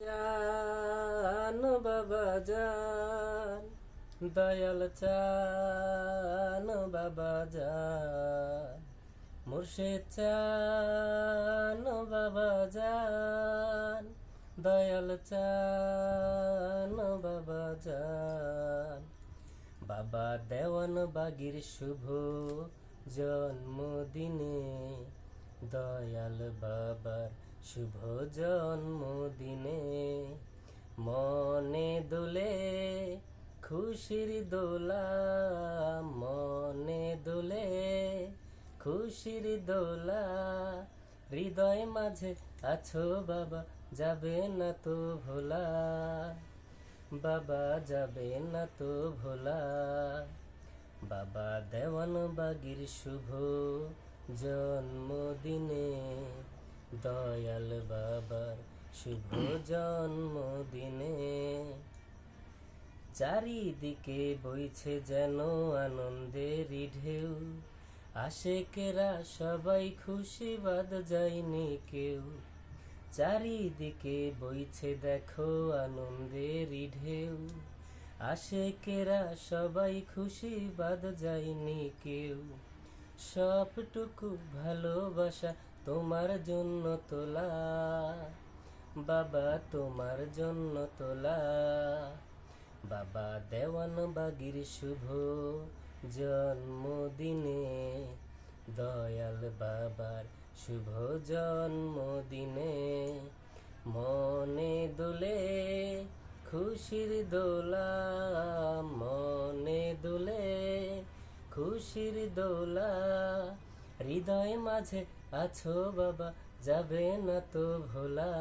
জান বাবা জান, দয়াল চান বাবা জান, মুর্শিদ চান বাবা জান, দয়াল চান বাবা জান। বাবা দেওয়ান বাগির শুভ জন্মদিনে, দয়াল বাবার শুভ জন্মদিনে, মনে দোলে খুশির দোলা, মনে দোলে খুশির দোলা, হৃদয় মাঝে আছো বাবা, যাবে না তো ভোলা, বাবা যাবে না তো ভোলা। বাবা দেওয়ান বাগির শুভ জন্মদিনে, দয়াল বাবার শুভ জন্মদিনে, চারিদিকে বইছে যেন আনন্দেরই ঢেউ, আশেকেরা সবাই খুশি, বাদ যায়নি কেউ। চারিদিকে বইছে দেখো আনন্দেরই ঢেউ, আশেকেরা সবাই খুশি, বাদ যায়নি কেউ। সবটুকু ভালোবাসা তোমার জন্য তোলা, বাবা তোমার জন্য তোলা। বাবা দেওয়ান বাগির শুভ জন্মদিনে, দয়াল বাবার শুভ জন্মদিনে, মনে দোলে খুশির দোলা, মনে দোলে খুশির দোলা, হৃদয় মাঝে আছো বাবা, যাবে না তো ভোলা,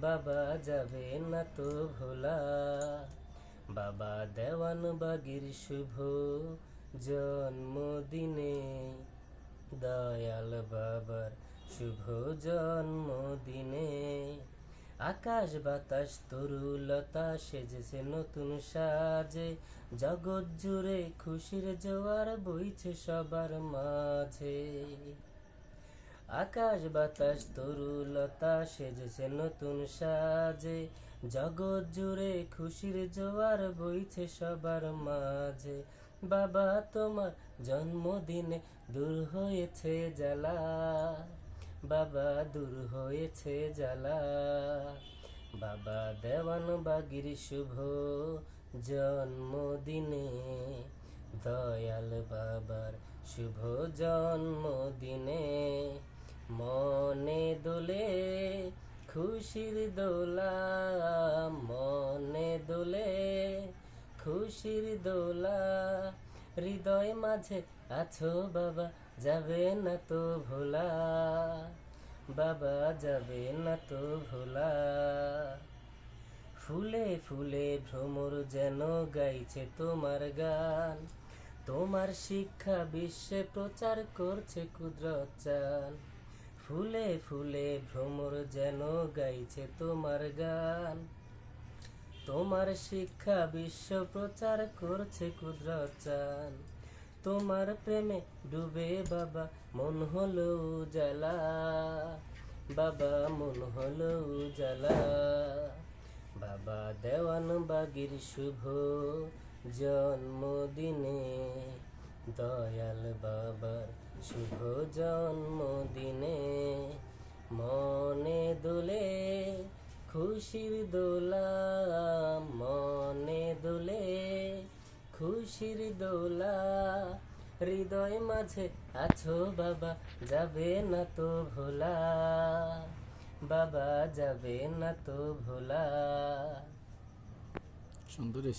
বাবা যাবে না তো ভোলা। বাবা দেওয়ান বাগির শুভ জন্মদিনে, দয়াল বাবার শুভ জন্মদিনে, আকাশ বাতাস তরুলতা সেজেছে নতুন সাজে, জগৎ জুড়ে খুশির জোয়ার বইছে সবার মাঝে। আকাশ বাতাস তরুলতা সেজেছে নতুন সাজে, জগৎ জুড়ে খুশির জোয়ার বইছে সবার মাঝে। বাবা তোমার জন্মদিনে দূর হয়েছে জ্বালা, বাবা দূর হয়েছে জ্বালা। বাবা দেওয়ান বাগির শুভ জন্মদিনে, দয়াল বাবার শুভ জন্মদিনে, মনে দোলে খুশির দোলা, মনে দোলে খুশির দোলা, হৃদয় মাঝে আছো বাবা, যাবে না তো ভোলা, বাবা যাবে না তো ভোলা। ফুলে ফুলে ভ্রমর যেন গাইছে তোমার গান, তোমার শিক্ষা বিশ্বে প্রচার করছে কুদরত চান। ফুলে ফুলে ভ্রমর যেন গাইছে তোমার গান, তোমার শিক্ষা বিশ্ব প্রচার করছে কুদরত চান। তোমার প্রেমে ডুবে বাবা মন হলো উজালা, বাবা মন হলো উজালা। বাবা দেওয়ান বাগির শুভ জন্মদিনে, দয়াল বাবার শুভ জন্মদিনে, মনে দোলে খুশির দোলা, মনে দোলে খুশির দোলা, হৃদয় মাঝে আছো বাবা, যাবে না তো ভোলা, বাবা যাবে না তো ভোলা। সুন্দর।